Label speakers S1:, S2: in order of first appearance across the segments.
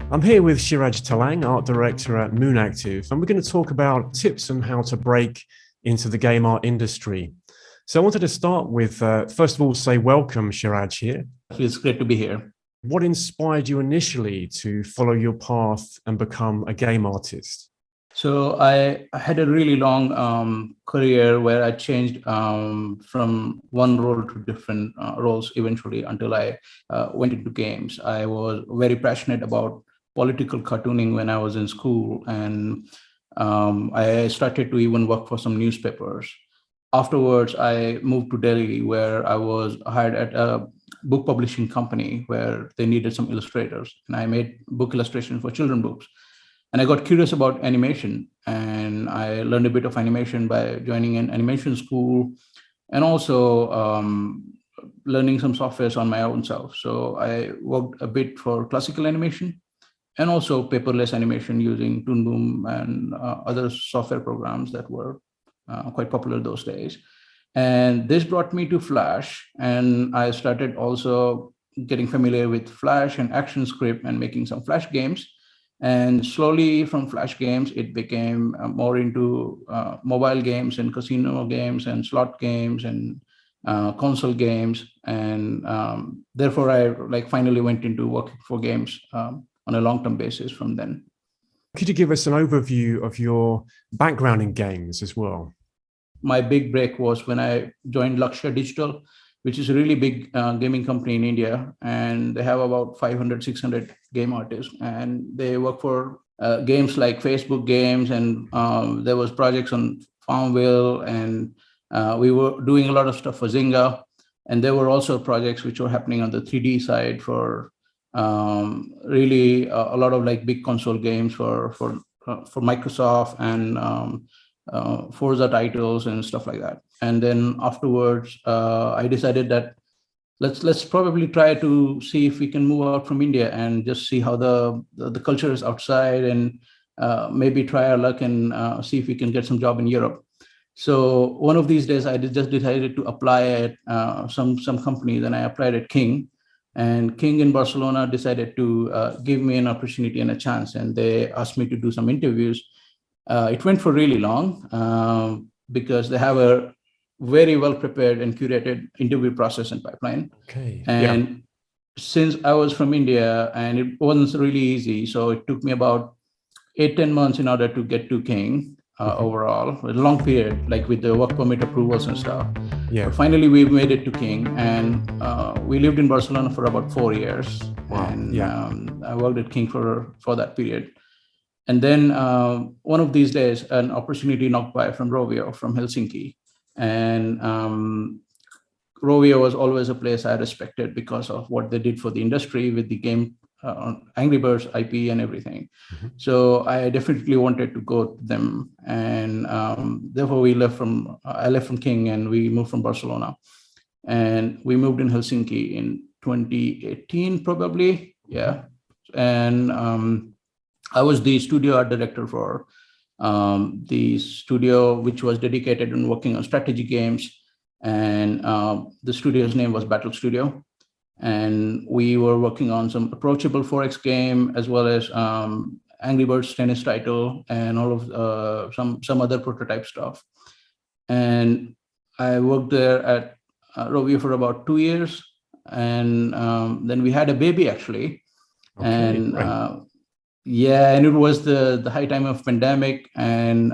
S1: I'm here with Kshiraj Telang, art director at Moon Active, and we're going to talk about tips on how to break into the game art industry. So I wanted to start with, first of all, say welcome, Kshiraj, here.
S2: It's great to be here.
S1: What inspired you initially to follow your path and become a game artist?
S2: So I had a really long career where I changed from one role to different roles eventually until I went into games. I was very passionate about political cartooning when I was in school, and I started to even work for some newspapers. Afterwards, I moved to Delhi, where I was hired at a book publishing company where they needed some illustrators, and I made book illustrations for children books. And I got curious about animation, and I learned a bit of animation by joining an animation school, and also learning some softwares on my own self. So I worked a bit for classical animation and also paperless animation using Toon Boom and other software programs that were quite popular those days. And this brought me to Flash, and I started also getting familiar with Flash and ActionScript and making some Flash games. And slowly from Flash games, it became more into mobile games and casino games and slot games and console games. And therefore, I finally went into working for games on a long-term basis from then.
S1: Could you give us an overview of your background in games as well?
S2: My big break was when I joined Lakshya Digital, which is a really big gaming company in India. And they have about 500, 600 game artists. And they work for games like Facebook games. And there was projects on Farmville. And we were doing a lot of stuff for Zynga. And there were also projects which were happening on the 3D side for really a lot of big console games for Microsoft and Forza titles and stuff like that. And then afterwards, I decided that let's probably try to see if we can move out from India and just see how the culture is outside, and maybe try our luck and see if we can get some job in Europe. So one of these days, I just decided to apply at some companies, and I applied at King. And King in Barcelona decided to give me an opportunity and a chance, and they asked me to do some interviews. It went for really long because they have a very well prepared and curated interview process and pipeline.
S1: Okay.
S2: And since I was from India, and it wasn't really easy, so it took me about 8-10 months in order to get to King overall. A long period, like with the work permit approvals and stuff.
S1: Yeah.
S2: But finally, we made it to King, and we lived in Barcelona for about 4 years.
S1: Wow.
S2: And I worked at King for that period. And then one of these days, an opportunity knocked by from Rovio, from Helsinki. And Rovio was always a place I respected because of what they did for the industry with the game Angry Birds IP and everything. So I definitely wanted to go to them. And therefore, I left from King, and we moved from Barcelona. And we moved in Helsinki in 2018, probably. Yeah. And I was the studio art director for the studio, which was dedicated in working on strategy games. And the studio's name was Battle Studio. And we were working on some approachable 4X game, as well as Angry Birds tennis title, and all of some other prototype stuff. And I worked there at Rovio for about 2 years. And then we had a baby, actually.
S1: Okay,
S2: and
S1: right.
S2: Yeah, and it was the high time of pandemic, and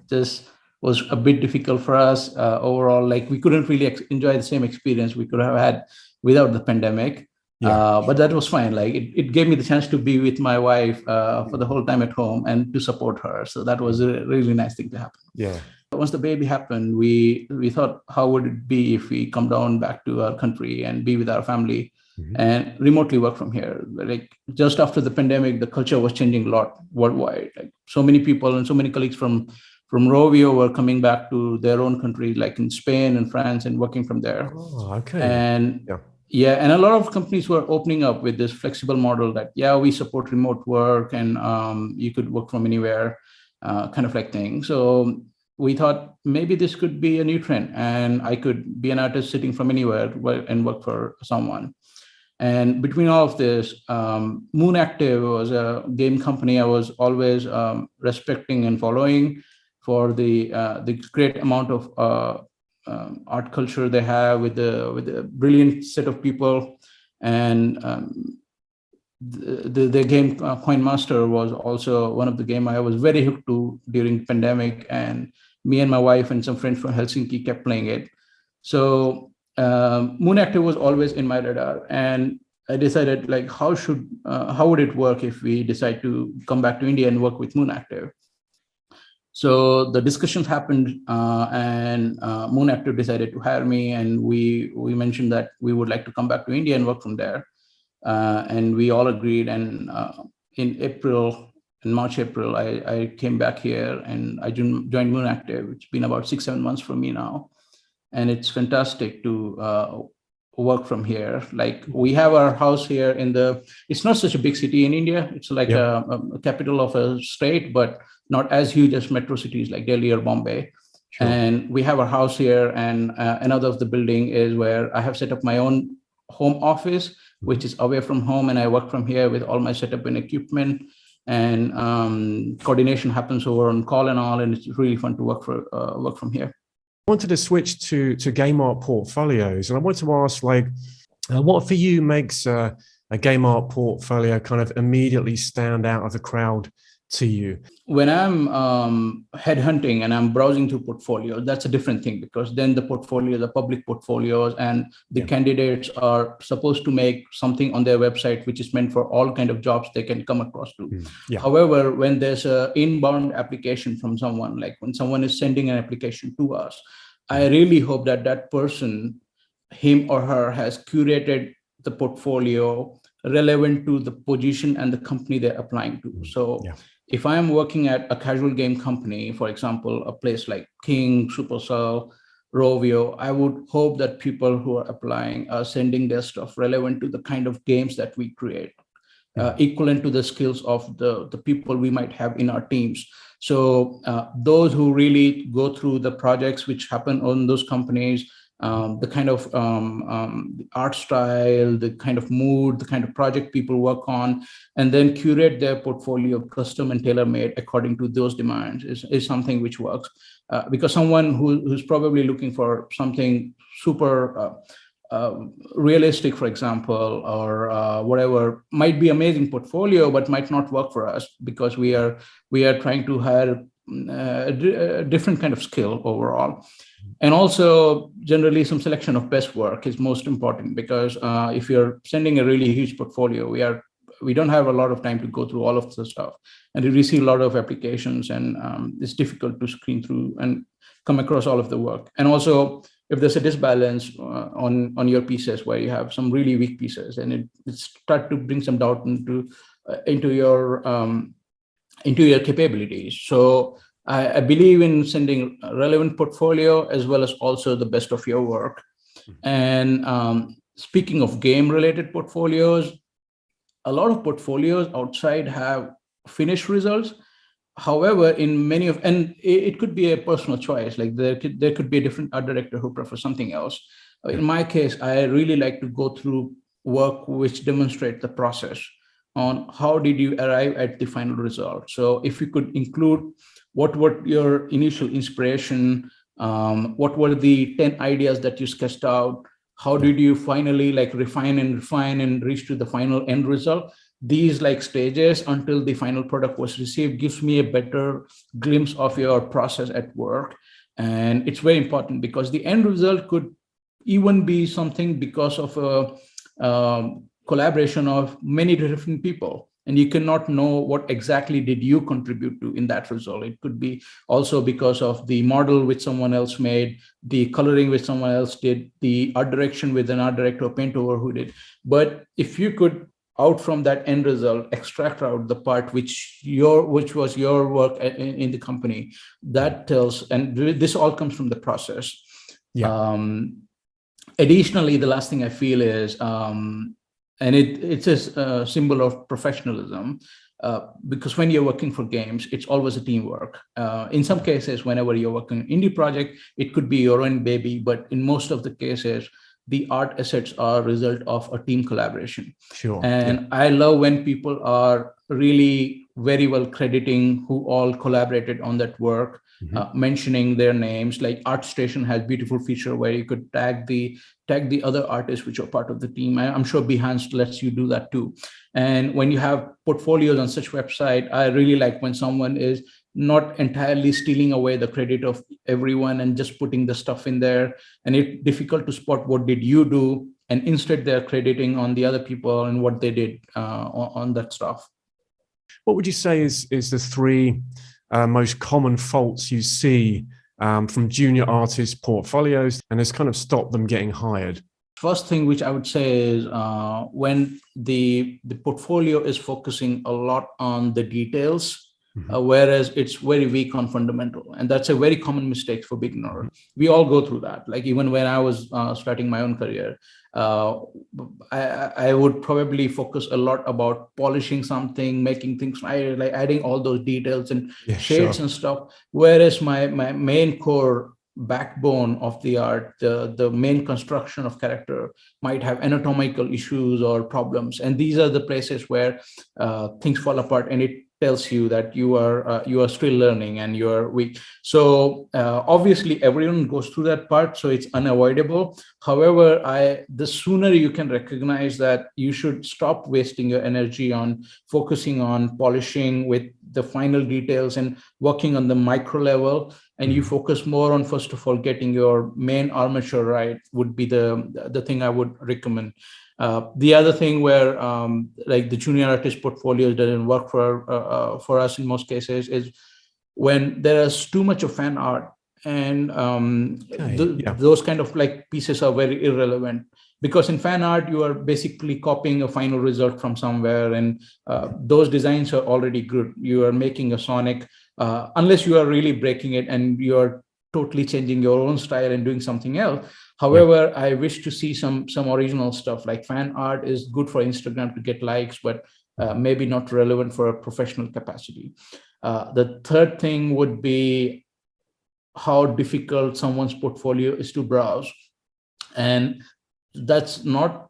S2: just was a bit difficult for us overall. Like, we couldn't really enjoy the same experience we could have had without the pandemic. But that was fine. Like, it gave me the chance to be with my wife for the whole time at home and to support her. So that was a really nice thing to happen.
S1: Yeah.
S2: Once the baby happened, we thought, how would it be if we come down back to our country and be with our family and remotely work from here? Like, just after the pandemic, the culture was changing a lot worldwide. Like, so many people and so many colleagues from Rovio were coming back to their own country, like in Spain and France, and working from there.
S1: Oh, okay.
S2: And and a lot of companies were opening up with this flexible model that, we support remote work, and you could work from anywhere, kind of like thing. So we thought maybe this could be a new trend, and I could be an artist sitting from anywhere and work for someone. And between all of this, Moon Active was a game company I was always respecting and following for the great amount of art culture they have with the brilliant set of people. And the game Coin Master was also one of the game I was very hooked to during the pandemic, and me and my wife and some friends from Helsinki kept playing it. So Moon Active was always in my radar, and I decided, like, how would it work if we decide to come back to India and work with Moon Active? So the discussions happened, and Moon Active decided to hire me, and we mentioned that we would like to come back to India and work from there. And we all agreed. And in March, April, I came back here and I joined Moon Active. It's been about 6-7 months for me now. And it's fantastic to work from here. Like, we have our house here it's not such a big city in India. It's like a capital of a state, but not as huge as metro cities like Delhi or Bombay. Sure. And we have our house here, and another of the building is where I have set up my own home office, which is away from home, and I work from here with all my setup and equipment, and coordination happens over on call and all, and it's really fun to work from here.
S1: I wanted to switch to game art portfolios, and I wanted to ask, like, what for you makes a game art portfolio kind of immediately stand out of the crowd to you?
S2: When I'm headhunting and I'm browsing through portfolios, that's a different thing, because then the public portfolios, and the candidates are supposed to make something on their website which is meant for all kind of jobs they can come across to. However, when there's an inbound application from someone, like when someone is sending an application to us, I really hope that that person, him or her, has curated the portfolio relevant to the position and the company they're applying to. So if I'm working at a casual game company, for example, a place like King, Supercell, Rovio, I would hope that people who are applying are sending their stuff relevant to the kind of games that we create, equivalent to the skills of the people we might have in our teams. So those who really go through the projects which happen on those companies, the kind of art style, the kind of mood, the kind of project people work on, and then curate their portfolio custom and tailor-made according to those demands is something which works. Because someone who's probably looking for something super realistic, for example, or whatever, might be amazing portfolio, but might not work for us, because we are trying to hire a different kind of skill overall. And also, generally, some selection of best work is most important, because if you're sending a really huge portfolio, we don't have a lot of time to go through all of the stuff, and we receive a lot of applications, and it's difficult to screen through and come across all of the work. And also, if there's a disbalance on your pieces, where you have some really weak pieces, and it start to bring some doubt into your capabilities. So I believe in sending a relevant portfolio as well as also the best of your work. And speaking of game-related portfolios, a lot of portfolios outside have finished results. However, in many of, and it could be a personal choice, like there could be a different art director who prefers something else. In my case, I really like to go through work which demonstrate the process on how did you arrive at the final result. So if you could include what were your initial inspiration, what were the 10 ideas that you sketched out, how did you finally like refine and reach to the final end result. These like stages until the final product was received gives me a better glimpse of your process at work. And it's very important, because the end result could even be something because of a collaboration of many different people, and you cannot know what exactly did you contribute to in that result. It could be also because of the model which someone else made, the coloring which someone else did, the art direction with an art director or paint over who did. But if you could, out from that end result, extract out the part which was your work in the company, that tells, and this all comes from the process. Additionally, the last thing I feel is, and it's a symbol of professionalism, because when you're working for games, it's always a teamwork. In some cases, whenever you're working on an indie project, it could be your own baby, but in most of the cases, the art assets are a result of a team collaboration.
S1: Sure.
S2: And I love when people are really very well crediting who all collaborated on that work, mentioning their names. Like ArtStation has beautiful feature where you could tag the other artists which are part of the team. I'm sure Behance lets you do that too. And when you have portfolios on such website, I really like when someone is not entirely stealing away the credit of everyone and just putting the stuff in there, and it's difficult to spot what did you do, and instead they're crediting on the other people and what they did on that stuff.
S1: What would you say is the three most common faults you see from junior artists' portfolios and has kind of stopped them getting hired?
S2: First thing which I would say is when the portfolio is focusing a lot on the details, whereas it's very weak on fundamental. And that's a very common mistake for beginner. We all go through that. Like even when I was starting my own career, I would probably focus a lot about polishing something, making things right, like adding all those details and shades and stuff. Whereas my main core backbone of the art, the main construction of character might have anatomical issues or problems. And these are the places where things fall apart, and it tells you that you are still learning and you are weak. So obviously everyone goes through that part, so it's unavoidable. However, the sooner you can recognize that, you should stop wasting your energy on focusing on polishing with the final details and working on the micro level, and you focus more on, first of all, getting your main armature right would be the thing I would recommend. The other thing where like the junior artist portfolio doesn't work for us in most cases is when there is too much of fan art, and those kind of like pieces are very irrelevant, because in fan art you are basically copying a final result from somewhere, and those designs are already good. You are making a Sonic unless you are really breaking it and you are totally changing your own style and doing something else. However, I wish to see some original stuff. Like fan art is good for Instagram to get likes, but maybe not relevant for a professional capacity. The third thing would be how difficult someone's portfolio is to browse. And that's not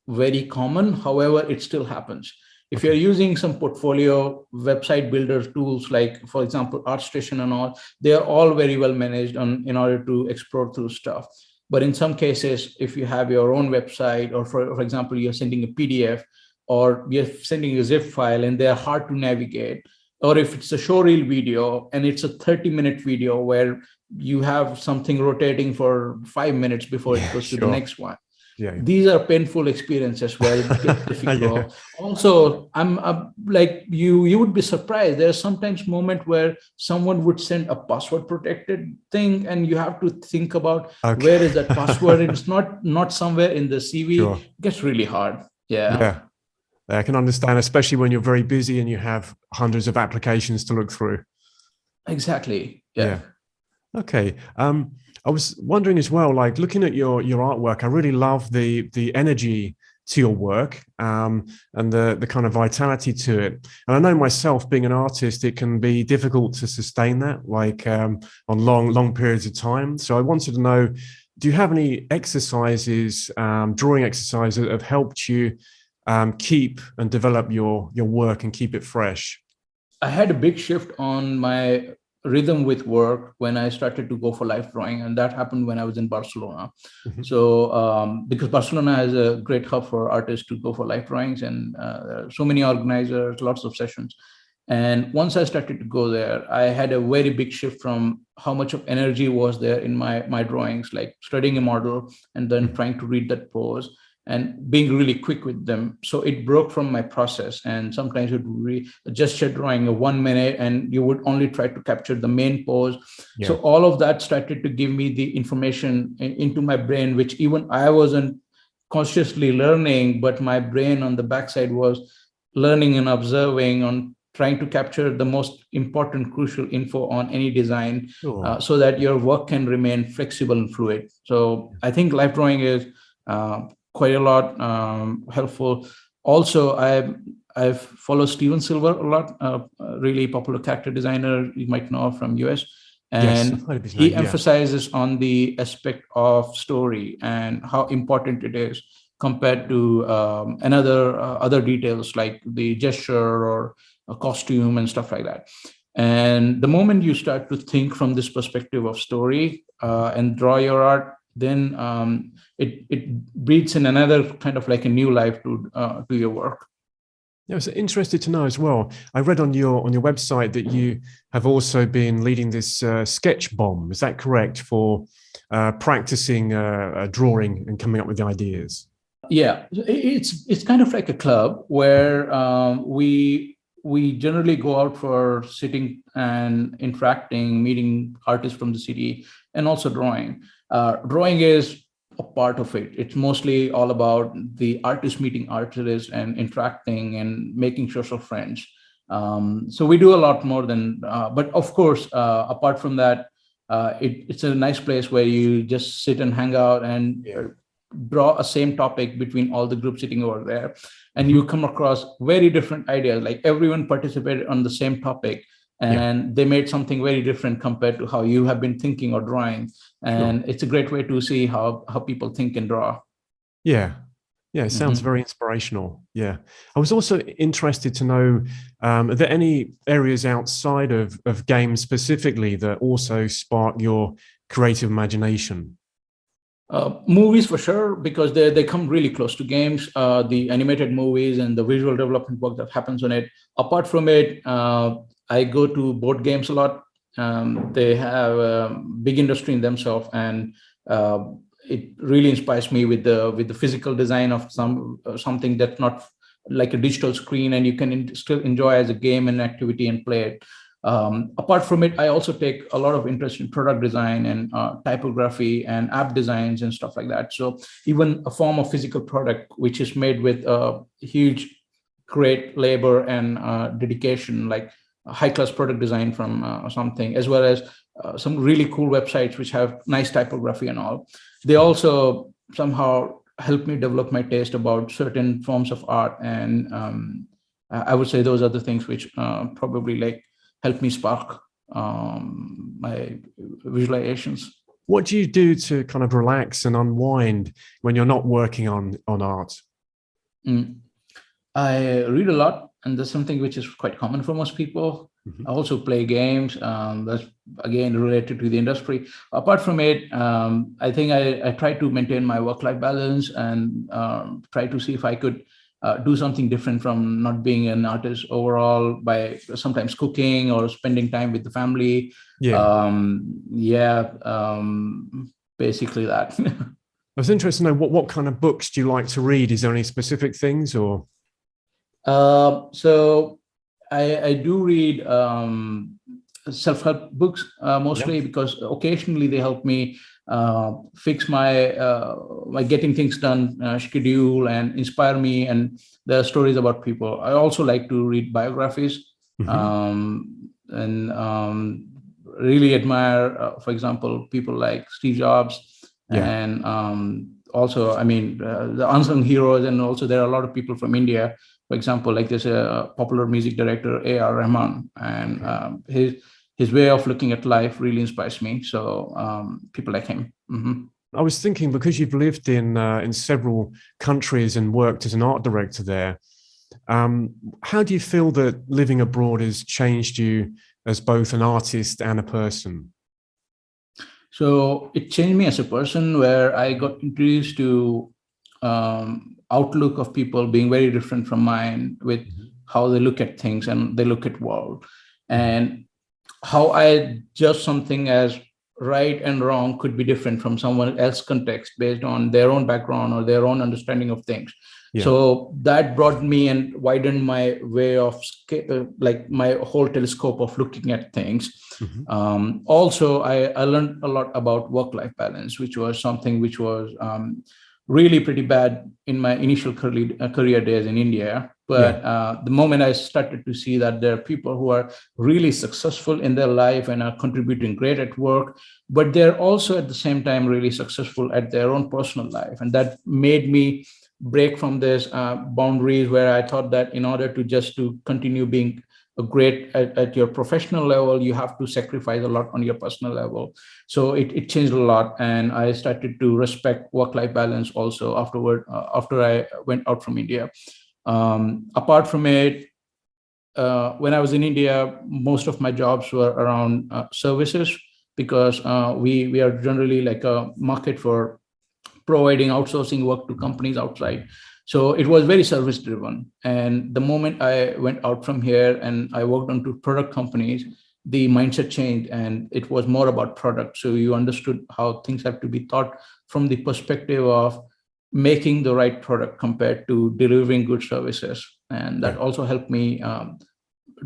S2: very common. However, it still happens. If you're using some portfolio website builder tools, like for example, ArtStation and all, they are all very well managed in order to explore through stuff. But in some cases, if you have your own website, or for example, you're sending a PDF or you're sending a zip file and they're hard to navigate, or if it's a showreel video and it's a 30-minute video where you have something rotating for 5 minutes before it goes to the next one. These are painful experiences where it gets difficult. Also, I'm like you would be surprised. There's sometimes moment where someone would send a password protected thing, and you have to think about where is that password. It's not somewhere in the CV. It gets really hard.
S1: I can understand, especially when you're very busy and you have hundreds of applications to look through.
S2: Exactly.
S1: Okay. I was wondering as well, like looking at your artwork, I really love the energy to your work and the kind of vitality to it. And I know myself, being an artist, it can be difficult to sustain that, like on long periods of time. So I wanted to know, do you have any exercises, drawing exercises that have helped you keep and develop your work and keep it fresh?
S2: I had a big shift on my rhythm with work when I started to go for life drawing, and that happened when I was in Barcelona. So because Barcelona is a great hub for artists to go for life drawings, and so many organizers, lots of sessions. And once I started to go there, I had a very big shift from how much of energy was there in my drawings, like studying a model and then trying to read that pose and being really quick with them. So it broke from my process. And sometimes it would be a gesture drawing of 1 minute and you would only try to capture the main pose. So all of that started to give me the information into my brain, which even I wasn't consciously learning, but my brain on the backside was learning and observing on trying to capture the most important, crucial info on any design so that your work can remain flexible and fluid. So I think life drawing is quite a lot helpful. Also, I've followed Steven Silver a lot, really popular character designer you might know from US.
S1: Yes, I've
S2: And
S1: heard of his
S2: he
S1: name. Yeah.
S2: emphasizes on the aspect of story and how important it is compared to another other details like the gesture or a costume and stuff like that. And the moment you start to think from this perspective of story and draw your art, then it breathes in another kind of like a new life to your work.
S1: Yeah, I was interested to know as well. I read on your website that you have also been leading this sketch bomb. Is that correct for practicing drawing and coming up with the ideas?
S2: Yeah, it's kind of like a club where we generally go out for sitting and interacting, meeting artists from the city, and also drawing. Drawing is a part of it. It's mostly all about the artist meeting artists and interacting and making social friends. So we do a lot more than, but of course, apart from that, it's a nice place where you just sit and hang out and draw a same topic between all the groups sitting over there, and you come across very different ideas. Like everyone participated on the same topic,
S1: Yeah.
S2: and they made something very different compared to how you have been thinking or drawing. And
S1: Sure.
S2: it's a great way to see how people think and draw.
S1: Yeah. Yeah, it sounds
S2: Mhm.
S1: very inspirational. Yeah. I was also interested to know, are there any areas outside of games specifically that also spark your creative imagination?
S2: Movies for sure, because they come really close to games. The animated movies and the visual development work that happens on it. Apart from it, I go to board games a lot. They have a big industry in themselves, and it really inspires me with the physical design of something that's not like a digital screen, and you can still enjoy as a game and activity and play it. Apart from it, I also take a lot of interest in product design and typography and app designs and stuff like that. So even a form of physical product, which is made with huge, great labor and dedication, like high-class product design from something, as well as some really cool websites which have nice typography and all. They also somehow help me develop my taste about certain forms of art. And I would say those are the things which probably like help me spark my visualizations.
S1: What do you do to kind of relax and unwind when you're not working on art?
S2: Mm. I read a lot, and that's something which is quite common for most people.
S1: Mhm.
S2: I also play games. That's again related to the industry. Apart from it, I think I try to maintain my work-life balance and try to see if I could do something different from not being an artist overall by sometimes cooking or spending time with the family.
S1: Yeah.
S2: Yeah, basically that.
S1: I was interested to know what kind of books do you like to read? Is there any specific things or?
S2: So I do read self-help books
S1: Yeah.
S2: mostly because occasionally they help me fix my getting things done schedule and inspire me, and there are stories about people. I also like to read biographies,
S1: Mhm.
S2: and really admire, for example, people like Steve Jobs,
S1: Yeah.
S2: and also, I mean, the unsung heroes, and also there are a lot of people from India. For example, like there's a popular music director, A.R. Rahman, and
S1: Okay.
S2: his way of looking at life really inspires me. So people like him. Mhm.
S1: I was thinking because you've lived in several countries and worked as an art director there, how do you feel that living abroad has changed you as both an artist and a person?
S2: So it changed me as a person, where I got introduced to outlook of people being very different from mine, with
S1: Mhm.
S2: how they look at things and they look at world,
S1: Mhm.
S2: and how I judge something as right and wrong could be different from someone else's context based on their own background or their own understanding of things.
S1: Yeah.
S2: So that brought me and widened my way of like my whole telescope of looking at things.
S1: Mhm.
S2: Also, I learned a lot about work-life balance, which was something which was really pretty bad in my initial career days in India.
S1: Yeah.
S2: But the moment I started to see that there are people who are really successful in their life and are contributing great at work, but they're also at the same time really successful at their own personal life. And that made me break from this boundaries where I thought that in order to just to continue being great at your professional level, you have to sacrifice a lot on your personal level. So it changed a lot, and I started to respect work-life balance also after I went out from India. Apart from it, when I was in India, most of my jobs were around services, because we are generally like a market for providing outsourcing work to companies outside. So it was very service driven. And the moment I went out from here and I worked on to product companies, the mindset changed and it was more about product. So you understood how things have to be thought from the perspective of making the right product compared to delivering good services. And that also helped me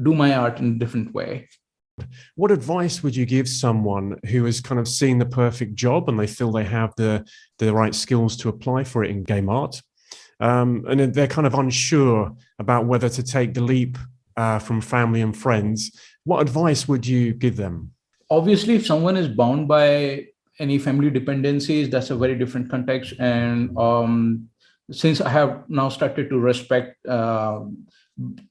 S2: do my art in a different way.
S1: What advice would you give someone who has kind of seen the perfect job and they feel they have the right skills to apply for it in game art, and they're kind of unsure about whether to take the leap from family and friends? What advice would you give them?
S2: Obviously, if someone is bound by any family dependencies, that's a very different context. And since I have now started to respect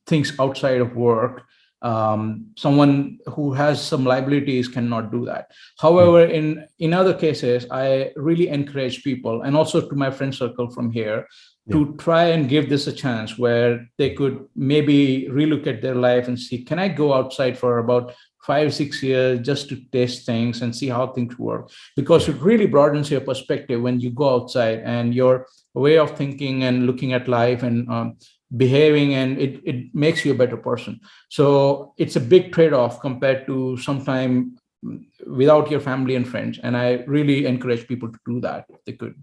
S2: things outside of work, someone who has some liabilities cannot do that. However, in other cases, I really encourage people, and also to my friend circle from here, to try and give this a chance, where they could maybe relook at their life and see, can I go outside for about 5-6 years just to taste things and see how things work? Because it really broadens your perspective when you go outside, and your way of thinking and looking at life and behaving, and it makes you a better person. So it's a big trade-off compared to some time without your family and friends. And I really encourage people to do that if they could.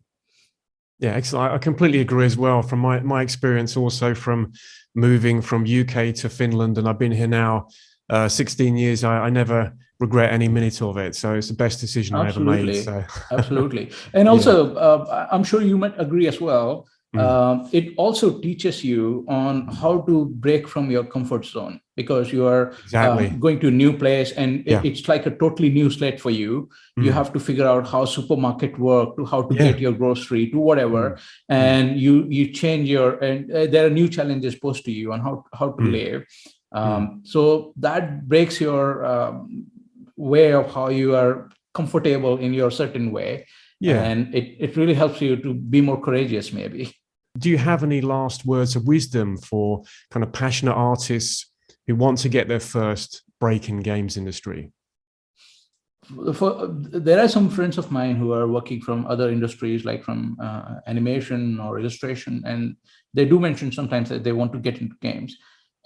S1: Yeah, excellent. I completely agree as well. From my experience, also from moving from UK to Finland, and I've been here now 16 years. I never regret any minute of it. So it's the best decision I ever made. So.
S2: Absolutely. And also, I'm sure you might agree as well. It also teaches you on how to break from your comfort zone, because you are going to a new place, and it's like a totally new slate for you. You have to figure out how supermarket work, to how to get your grocery, to whatever, and you change and there are new challenges posed to you on how to live. So that breaks your way of how you are comfortable in your certain way. And it really helps you to be more courageous, maybe.
S1: Do you have any last words of wisdom for kind of passionate artists who want to get their first break in games industry?
S2: There are some friends of mine who are working from other industries, like from animation or illustration, and they do mention sometimes that they want to get into games.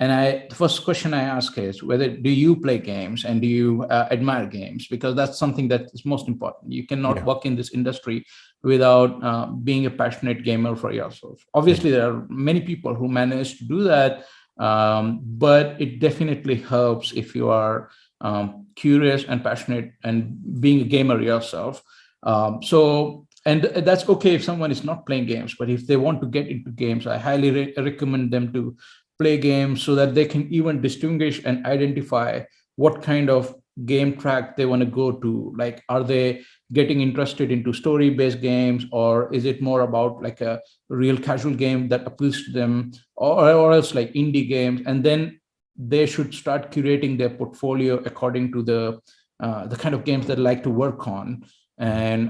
S2: And the first question I ask is, do you play games, and do you admire games? Because that's something that is most important. You cannot work in this industry without being a passionate gamer for yourself. Obviously, there are many people who manage to do that, but it definitely helps if you are curious and passionate and being a gamer yourself. And that's okay if someone is not playing games, but if they want to get into games, I highly recommend them to play games, so that they can even distinguish and identify what kind of game track they want to go to. Like, are they getting interested into story-based games, or is it more about like a real casual game that appeals to them, or else like indie games? And then they should start curating their portfolio according to the kind of games that they like to work on. And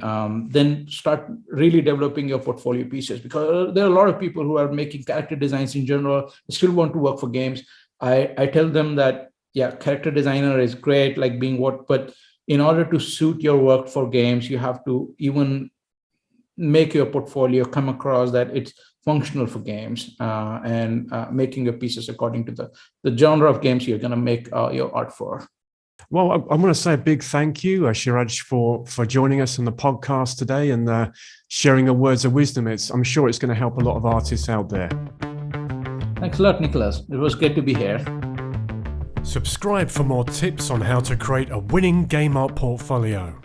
S2: then start really developing your portfolio pieces, because there are a lot of people who are making character designs in general, still want to work for games. I tell them that, character designer is great, like being but in order to suit your work for games, you have to even make your portfolio come across that it's functional for games, and making your pieces according to the genre of games you're going to make your art for.
S1: Well, I want to say a big thank you, Kshiraj, for joining us on the podcast today and sharing the words of wisdom. I'm sure it's going to help a lot of artists out there.
S2: Thanks a lot, Nicholas. It was great to be here.
S1: Subscribe for more tips on how to create a winning game art portfolio.